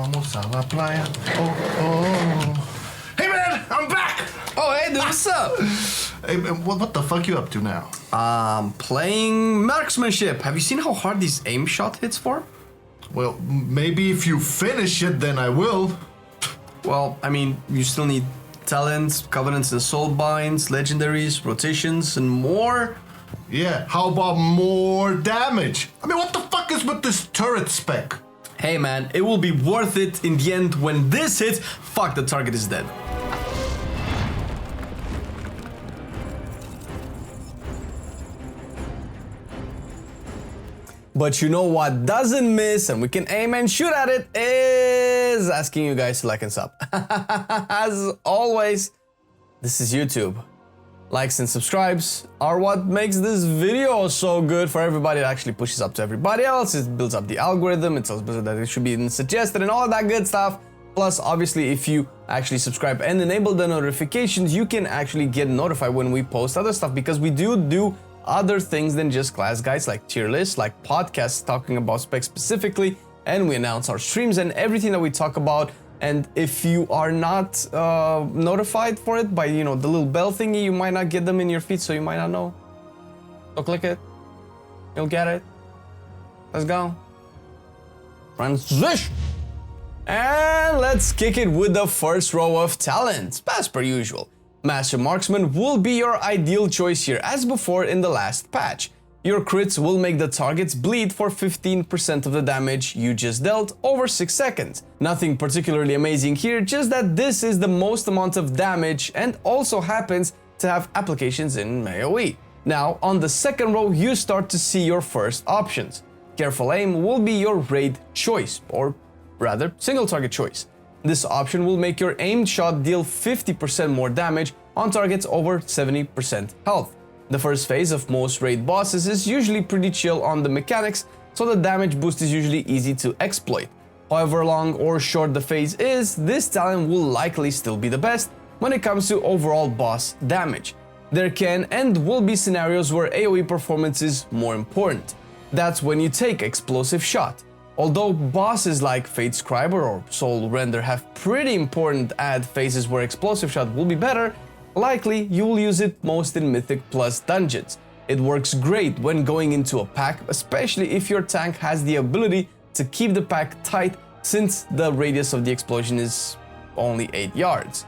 Vamos a la playa. Oh, oh. Hey man, I'm back! Oh, hey dude, what's up? Hey, what the fuck you up to now? Playing marksmanship. Have you seen how hard these aim shot hits for? Well, maybe if you finish it, then I will. Well, I mean, you still need talents, covenants and soulbinds, legendaries, rotations, and more. Yeah, how about more damage? I mean, what the fuck is with this turret spec? Hey man, it will be worth it in the end when this hits. Fuck, the target is dead. But you know what doesn't miss, and we can aim and shoot at it, is asking you guys to like and sub. As always, this is YouTube. Likes and subscribes are what makes this video so good for everybody. It actually pushes up to everybody else. It builds up the algorithm. It tells us that it should be suggested and all that good stuff. Plus, obviously, if you actually subscribe and enable the notifications, you can actually get notified when we post other stuff, because we do other things than just class guides, like tier lists, like podcasts talking about specs specifically, and we announce our streams and everything that we talk about. And if you are not notified for it by, the little bell thingy, you might not get them in your feed, so you might not know. So click it. You'll get it. Let's go. Transition. And let's kick it with the first row of talents, as per usual. Master Marksman will be your ideal choice here, as before in the last patch. Your crits will make the targets bleed for 15% of the damage you just dealt over 6 seconds. Nothing particularly amazing here, just that this is the most amount of damage and also happens to have applications in AoE. Now, on the second row, you start to see your first options. Careful aim will be your raid choice, or rather, single target choice. This option will make your aimed shot deal 50% more damage on targets over 70% health. The first phase of most raid bosses is usually pretty chill on the mechanics, so the damage boost is usually easy to exploit. However long or short the phase is, this talent will likely still be the best when it comes to overall boss damage. There can and will be scenarios where AoE performance is more important. That's when you take Explosive Shot. Although bosses like Fate Scriber or Soul Render have pretty important add phases where Explosive Shot will be better, likely you will use it most in Mythic Plus dungeons. It works great when going into a pack, especially if your tank has the ability to keep the pack tight, since the radius of the explosion is only 8 yards.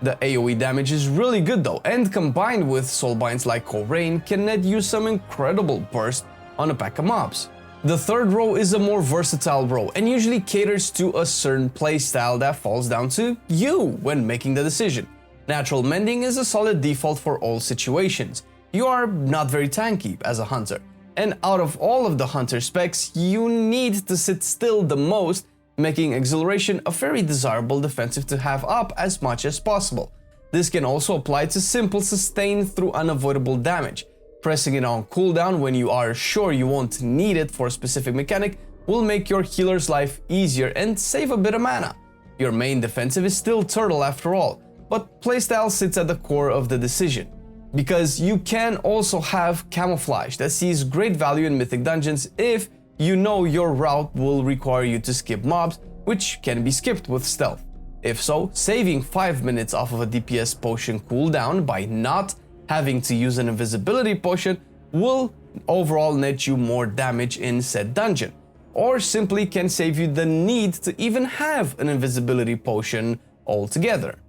The AoE damage is really good though, and combined with soulbinds like Rain can net you some incredible burst on a pack of mobs. The third row is a more versatile row and usually caters to a certain playstyle that falls down to you when making the decision. Natural Mending is a solid default for all situations. You are not very tanky as a hunter, and out of all of the hunter specs, you need to sit still the most, making Exhilaration a very desirable defensive to have up as much as possible. This can also apply to simple sustain through unavoidable damage. Pressing it on cooldown when you are sure you won't need it for a specific mechanic will make your healer's life easier and save a bit of mana. Your main defensive is still Turtle after all, but playstyle sits at the core of the decision. Because you can also have Camouflage that sees great value in Mythic dungeons if you know your route will require you to skip mobs, which can be skipped with Stealth. If so, saving 5 minutes off of a DPS potion cooldown by not having to use an invisibility potion will overall net you more damage in said dungeon, or simply can save you the need to even have an invisibility potion altogether.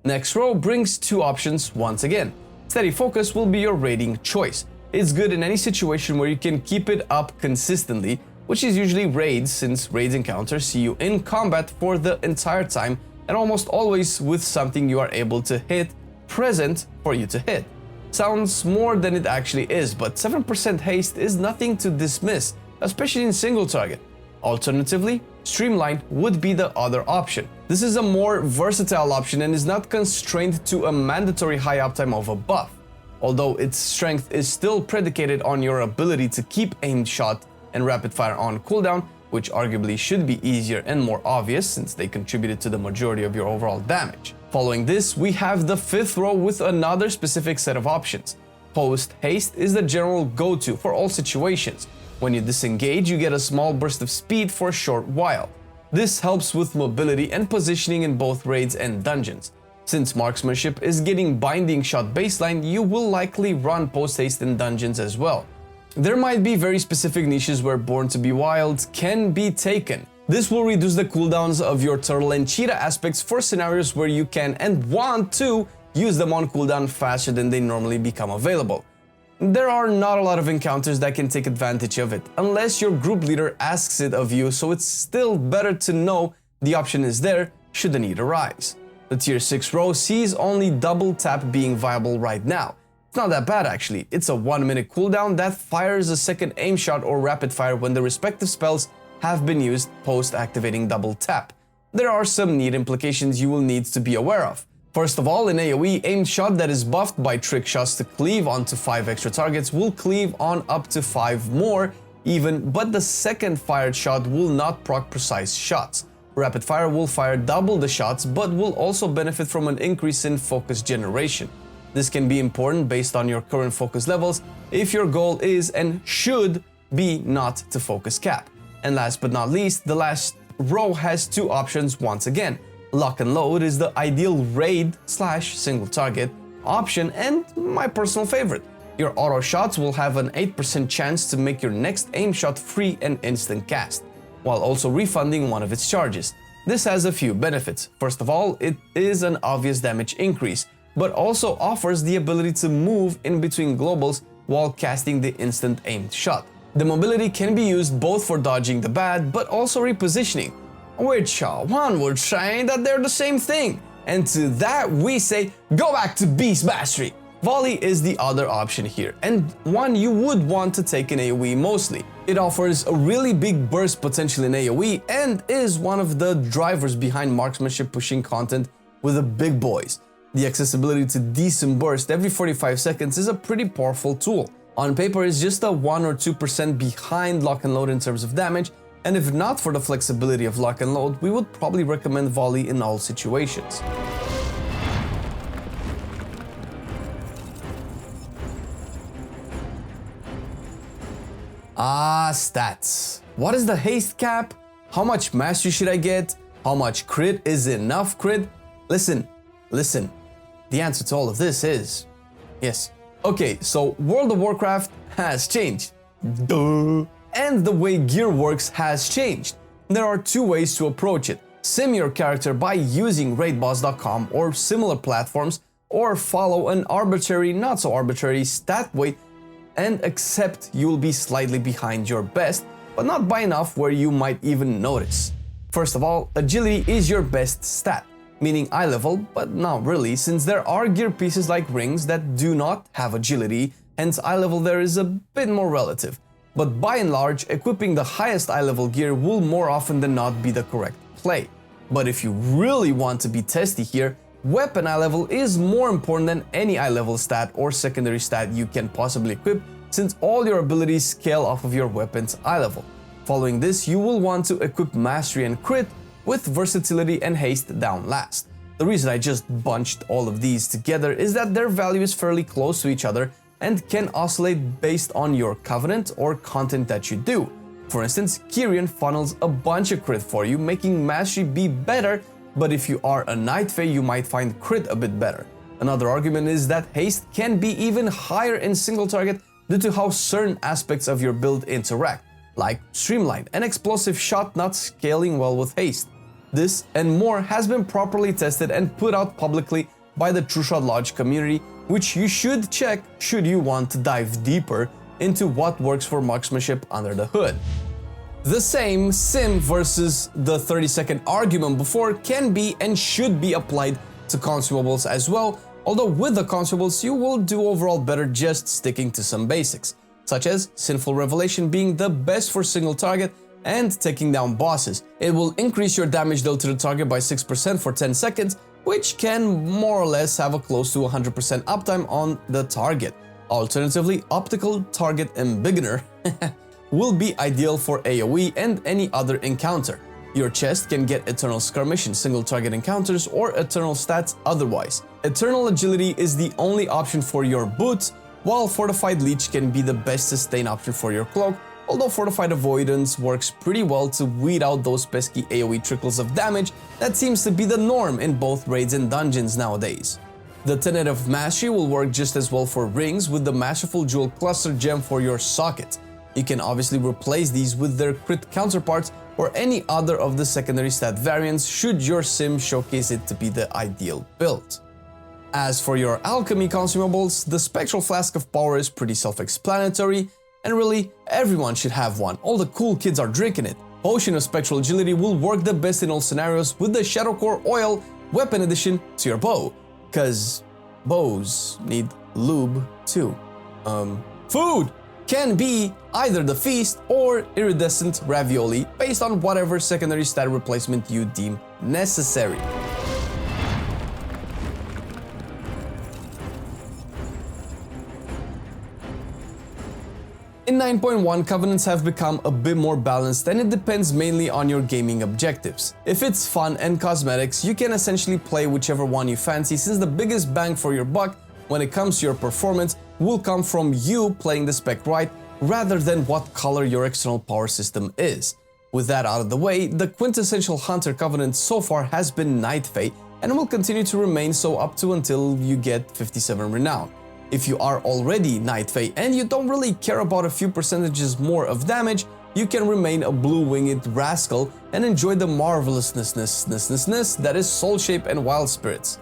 Next row brings two options once again. Steady Focus will be your raiding choice. It's good in any situation where you can keep it up consistently, which is usually raids, since raids encounters see you in combat for the entire time and almost always with something you are able to hit present for you to hit. Sounds more than it actually is, but 7% haste is nothing to dismiss, especially in single target. Alternatively, Streamline would be the other option. This is a more versatile option and is not constrained to a mandatory high uptime of a buff, although its strength is still predicated on your ability to keep aimed shot and rapid fire on cooldown, which arguably should be easier and more obvious since they contributed to the majority of your overall damage. Following this, we have the fifth row with another specific set of options. Post Haste is the general go-to for all situations. When you disengage, you get a small burst of speed for a short while. This helps with mobility and positioning in both raids and dungeons. Since marksmanship is getting binding shot baseline, you will likely run post-haste in dungeons as well. There might be very specific niches where Born to be Wild can be taken. This will reduce the cooldowns of your turtle and cheetah aspects for scenarios where you can and want to use them on cooldown faster than they normally become available. There are not a lot of encounters that can take advantage of it, unless your group leader asks it of you, so it's still better to know the option is there should the need arise. The tier 6 row sees only double tap being viable right now. It's not that bad actually. It's a 1-minute cooldown that fires a second aim shot or rapid fire when the respective spells have been used post activating double tap. There are some neat implications you will need to be aware of. First of all, an AoE aimed shot that is buffed by trick shots to cleave onto 5 extra targets will cleave on up to 5 more even, but the second fired shot will not proc precise shots. Rapid fire will fire double the shots but will also benefit from an increase in focus generation. This can be important based on your current focus levels if your goal is and should be not to focus cap. And last but not least, the last row has 2 options once again. Lock and load is the ideal raid/single target option and my personal favorite. Your auto shots will have an 8% chance to make your next aim shot free and instant cast, while also refunding one of its charges. This has a few benefits. First of all, it is an obvious damage increase, but also offers the ability to move in between globals while casting the instant aimed shot. The mobility can be used both for dodging the bad, but also repositioning, which one would say that they're the same thing. And to that we say, go back to beast mastery. Volley is the other option here, and one you would want to take in AoE mostly. It offers a really big burst potential in AoE and is one of the drivers behind marksmanship pushing content with the big boys. The accessibility to decent burst every 45 seconds is a pretty powerful tool. On paper, it's just a 1 or 2% behind lock and load in terms of damage, and if not for the flexibility of lock and load, we would probably recommend volley in all situations. Stats. What is the haste cap? How much mastery should I get? How much crit is enough crit? Listen. The answer to all of this is yes. Okay, so World of Warcraft has changed. Duh. And the way gear works has changed. There are 2 ways to approach it. Sim your character by using raidboss.com or similar platforms, or follow an arbitrary, not so arbitrary stat weight and accept you'll be slightly behind your best, but not by enough where you might even notice. First of all, agility is your best stat, meaning eye level, but not really, since there are gear pieces like rings that do not have agility, hence eye level there is a bit more relative. But by and large, equipping the highest eye level gear will more often than not be the correct play. But if you really want to be testy here, weapon eye level is more important than any eye level stat or secondary stat you can possibly equip, since all your abilities scale off of your weapon's eye level. Following this, you will want to equip mastery and crit, with versatility and haste down last. The reason I just bunched all of these together is that their value is fairly close to each other and can oscillate based on your covenant or content that you do. For instance, Kyrian funnels a bunch of crit for you, making mastery be better, but if you are a Night Fae, you might find crit a bit better. Another argument is that haste can be even higher in single target due to how certain aspects of your build interact, like Streamline and Explosive Shot not scaling well with haste. This and more has been properly tested and put out publicly by the Trueshot Lodge community, which you should check should you want to dive deeper into what works for marksmanship under the hood. The same sim versus the 30-second argument before can be and should be applied to consumables as well, although with the consumables you will do overall better just sticking to some basics, such as Sinful Revelation being the best for single target and taking down bosses. It will increase your damage dealt to the target by 6% for 10 seconds, which can more or less have a close to 100% uptime on the target. Alternatively, Optical Target Embiggener will be ideal for AoE and any other encounter. Your chest can get Eternal Skirmish in single target encounters or Eternal stats otherwise. Eternal Agility is the only option for your boots, while Fortified Leech can be the best sustain option for your cloak, although Fortified Avoidance works pretty well to weed out those pesky AoE trickles of damage that seems to be the norm in both raids and dungeons nowadays. The Tenet of Mastery will work just as well for rings with the Masterful Jewel Cluster Gem for your socket. You can obviously replace these with their crit counterparts or any other of the secondary stat variants should your sim showcase it to be the ideal build. As for your alchemy consumables, the Spectral Flask of Power is pretty self-explanatory, and really, everyone should have one. All the cool kids are drinking it. Potion of Spectral Agility will work the best in all scenarios with the Shadow Core Oil weapon addition to your bow. Cause bows need lube too. Food can be either the feast or iridescent ravioli based on whatever secondary stat replacement you deem necessary. In 9.1, Covenants have become a bit more balanced and it depends mainly on your gaming objectives. If it's fun and cosmetics, you can essentially play whichever one you fancy, since the biggest bang for your buck when it comes to your performance will come from you playing the spec right rather than what color your external power system is. With that out of the way, the quintessential Hunter Covenant so far has been Night Fae and will continue to remain so up to until you get 57 renown. If you are already Night Fae and you don't really care about a few percentages more of damage, you can remain a blue-winged rascal and enjoy the marvelousness that is Soul Shape and Wild Spirits.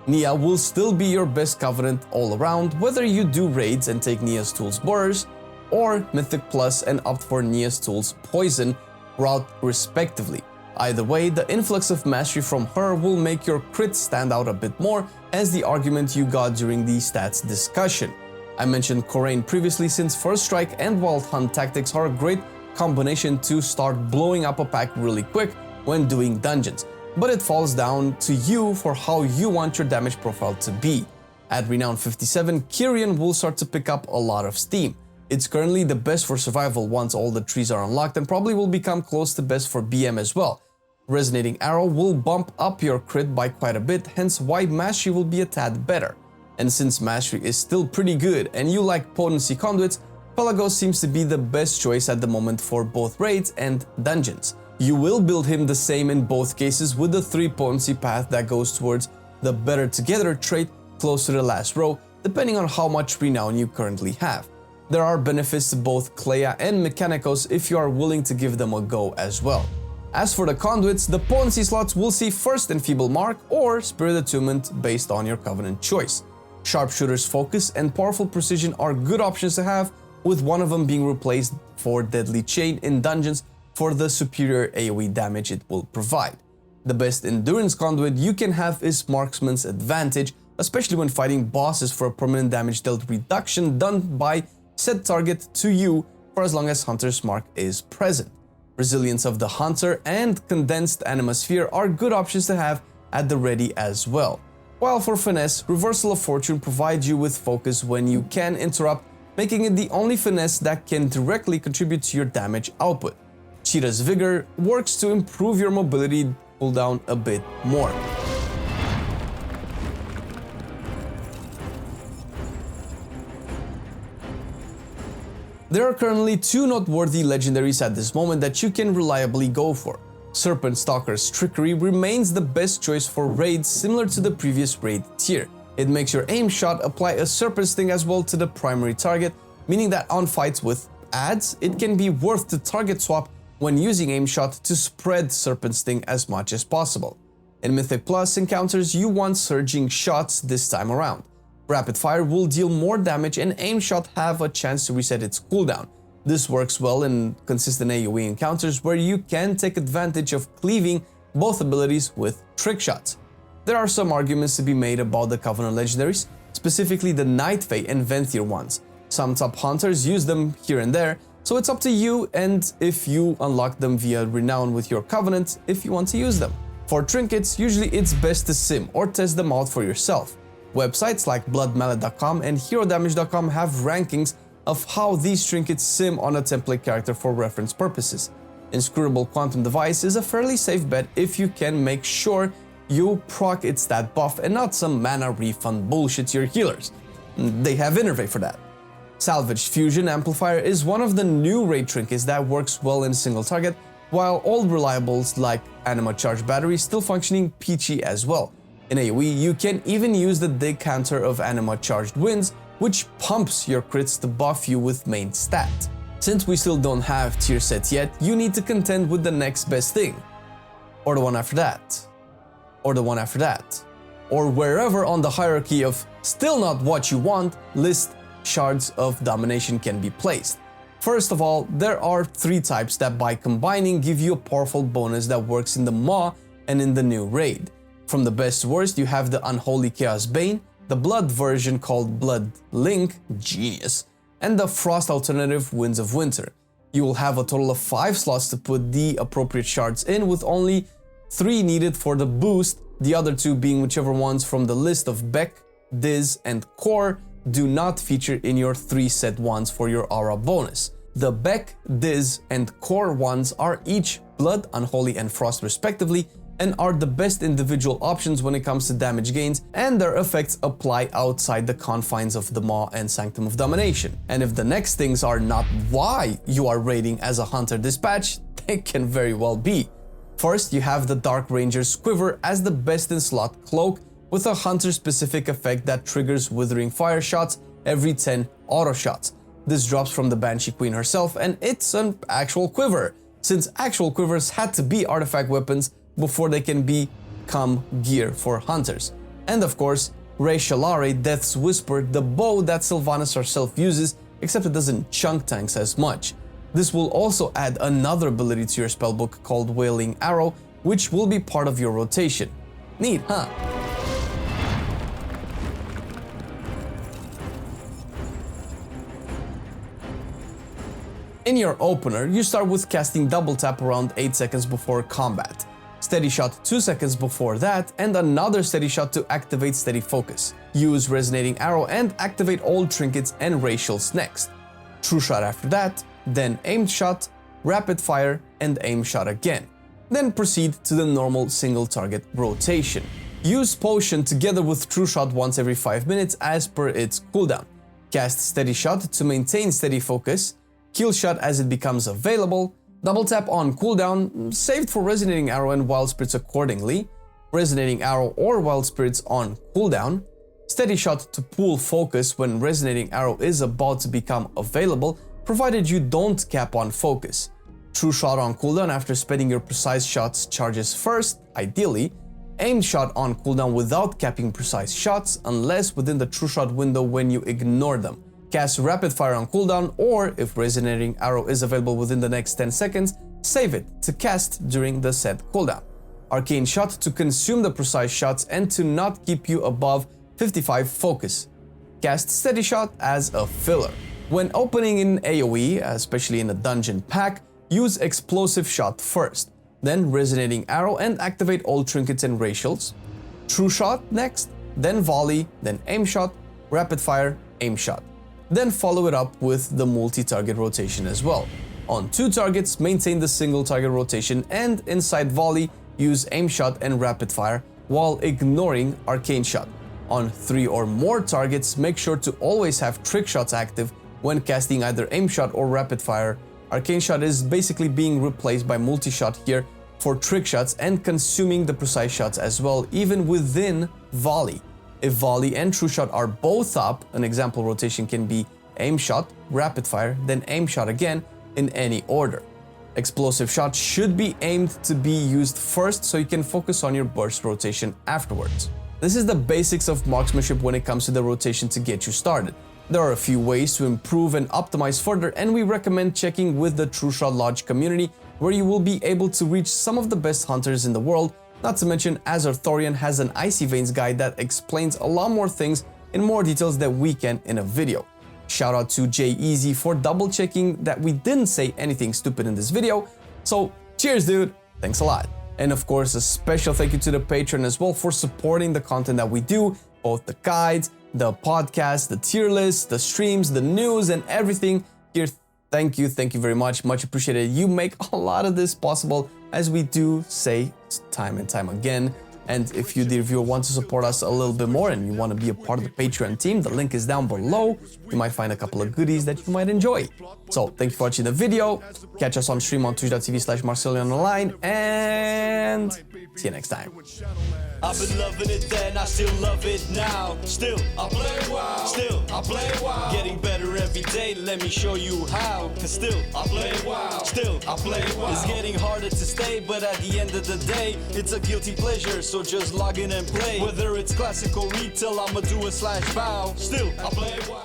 Nia will still be your best Covenant all around, whether you do raids and take Nia's Tools Borers, or Mythic Plus and opt for Nia's Tools Poison route respectively. Either way, the influx of mastery from her will make your crit stand out a bit more as the argument you got during the stats discussion. I mentioned Corraine previously, since First Strike and Wild Hunt tactics are a great combination to start blowing up a pack really quick when doing dungeons, but it falls down to you for how you want your damage profile to be. At Renown 57, Kyrian will start to pick up a lot of steam. It's currently the best for survival once all the trees are unlocked and probably will become close to best for BM as well. Resonating Arrow will bump up your crit by quite a bit, hence why Mastery will be a tad better. And since Mastery is still pretty good and you like Potency Conduits, Pelagos seems to be the best choice at the moment for both raids and dungeons. You will build him the same in both cases with the 3 potency path that goes towards the Better Together trait close to the last row, depending on how much renown you currently have. There are benefits to both Clea and Mechanicos if you are willing to give them a go as well. As for the conduits, the potency slots will see first Enfeeble Mark or Spirit Attunement based on your Covenant choice. Sharpshooter's Focus and Powerful Precision are good options to have, with one of them being replaced for Deadly Chain in dungeons for the superior AoE damage it will provide. The best Endurance conduit you can have is Marksman's Advantage, especially when fighting bosses, for a permanent damage dealt reduction done by set target to you for as long as Hunter's Mark is present. Resilience of the Hunter and Condensed Animasphere are good options to have at the ready as well. While for Finesse, Reversal of Fortune provides you with focus when you can interrupt, making it the only finesse that can directly contribute to your damage output. Cheetah's Vigor works to improve your mobility cooldown a bit more. There are currently 2 noteworthy legendaries at this moment that you can reliably go for. Serpent Stalker's Trickery remains the best choice for raids similar to the previous raid tier. It makes your aim shot apply a Serpent Sting as well to the primary target, meaning that on fights with adds, it can be worth to target swap when using aim shot to spread Serpent Sting as much as possible. In Mythic Plus encounters, you want Surging Shots this time around. Rapid Fire will deal more damage and aim shot have a chance to reset its cooldown. This works well in consistent AoE encounters where you can take advantage of cleaving both abilities with trick shots. There are some arguments to be made about the Covenant legendaries, specifically the Night Fae and Venthyr ones. Some top hunters use them here and there, so it's up to you and if you unlock them via Renown with your Covenant if you want to use them. For trinkets, usually it's best to sim or test them out for yourself. Websites like bloodmallet.com and herodamage.com have rankings of how these trinkets sim on a template character for reference purposes. Inscrutable Quantum Device is a fairly safe bet if you can make sure you proc its stat buff and not some mana refund bullshit to your healers. They have Innervate for that. Salvaged Fusion Amplifier is one of the new raid trinkets that works well in single target, while old reliables like Anima Charged Battery still functioning peachy as well. In AoE, you can even use the Decanter of Anima Charged Winds, which pumps your crits to buff you with main stat. Since we still don't have tier sets yet, you need to contend with the next best thing. Or the one after that. Or the one after that. Or wherever on the hierarchy of still not what you want list shards of domination can be placed. First of all, there are 3 types that by combining give you a powerful bonus that works in the Maw and in the new raid. From the best to worst, you have the Unholy Chaos Bane, the Blood version called Blood Link, genius, and the Frost alternative, Winds of Winter. You will have a total of 5 slots to put the appropriate shards in, with only 3 needed for the boost, the other 2 being whichever ones from the list of Beck, Diz, and Core do not feature in your 3 set ones for your aura bonus. The Beck, Diz, and Core ones are each Blood, Unholy, and Frost respectively, and are the best individual options when it comes to damage gains, and their effects apply outside the confines of the Maw and Sanctum of Domination. And if the next things are not why you are raiding as a hunter this patch, they can very well be. First, you have the Dark Ranger's Quiver as the best in slot cloak, with a hunter-specific effect that triggers Withering Fire shots every 10 auto shots. This drops from the Banshee Queen herself, and it's an actual quiver, since actual quivers had to be artifact weapons before they can become gear for hunters. And of course, Rei Shalare, Death's Whisper, the bow that Sylvanas herself uses, except it doesn't chunk tanks as much. This will also add another ability to your spellbook called Wailing Arrow, which will be part of your rotation. Neat, huh? In your opener, you start with casting Double Tap around 8 seconds before combat, Steady Shot 2 seconds before that, and another Steady Shot to activate Steady Focus. Use Resonating Arrow and activate all trinkets and racials next. True Shot after that, then Aimed Shot, Rapid Fire, and Aim Shot again. Then proceed to the normal single target rotation. Use Potion together with True Shot once every 5 minutes as per its cooldown. Cast Steady Shot to maintain Steady Focus, Kill Shot as it becomes available, Double Tap on cooldown, saved for Resonating Arrow and Wild Spirits accordingly, Resonating Arrow or Wild Spirits on cooldown, Steady Shot to pool focus when Resonating Arrow is about to become available, provided you don't cap on focus. True Shot on cooldown after spending your precise shots charges first, ideally, Aimed Shot on cooldown without capping precise shots, unless within the True Shot window when you ignore them. Cast Rapid Fire on cooldown, or if Resonating Arrow is available within the next 10 seconds, save it to cast during the set cooldown. Arcane Shot to consume the precise shots and to not keep you above 55 focus. Cast Steady Shot as a filler. When opening in AoE, especially in a dungeon pack, use Explosive Shot first, then Resonating Arrow and activate all trinkets and racials. True Shot next, then Volley, then Aim Shot, Rapid Fire, Aim Shot. Then follow it up with the multi-target rotation as well. On 2 targets, maintain the single target rotation, and inside Volley, use Aim Shot and Rapid Fire while ignoring Arcane Shot. On 3 or more targets, make sure to always have Trick Shots active when casting either Aim Shot or Rapid Fire. Arcane Shot is basically being replaced by Multi-Shot here for Trick Shots and consuming the precise shots as well, even within Volley. If Volley and True Shot are both up, an example rotation can be Aim Shot, Rapid Fire, then Aim Shot again in any order. Explosive Shot should be aimed to be used first so you can focus on your burst rotation afterwards. This is the basics of marksmanship when it comes to the rotation to get you started. There are a few ways to improve and optimize further, and we recommend checking with the True Shot Lodge community, where you will be able to reach some of the best hunters in the world. Not to mention, Azor Thorian has an Icy Veins guide that explains a lot more things in more details than we can in a video. Shout out to Jay Easy for double checking that we didn't say anything stupid in this video. So cheers, dude. Thanks a lot. And of course, a special thank you to the Patreon as well for supporting the content that we do, both the guides, the podcast, the tier list, the streams, the news, and everything here. Thank you very much. Much appreciated. You make a lot of this possible, as we do say time and time again. And if you, dear viewer, want to support us a little bit more and you want to be a part of the Patreon team, the link is down below. You might find a couple of goodies that you might enjoy. So thank you for watching the video. Catch us on stream on twitch.tv/MarcelianOnline, and see you next time. I've been loving it then, I still love it now. Still, I play WoW. Still, I play WoW. Getting better every day, let me show you how. Cause still, I play WoW. Still, I play WoW. It's getting harder to stay, but at the end of the day, it's a guilty pleasure, so just log in and play. Whether it's classic or retail, I'ma do a /bow. Still, I play WoW.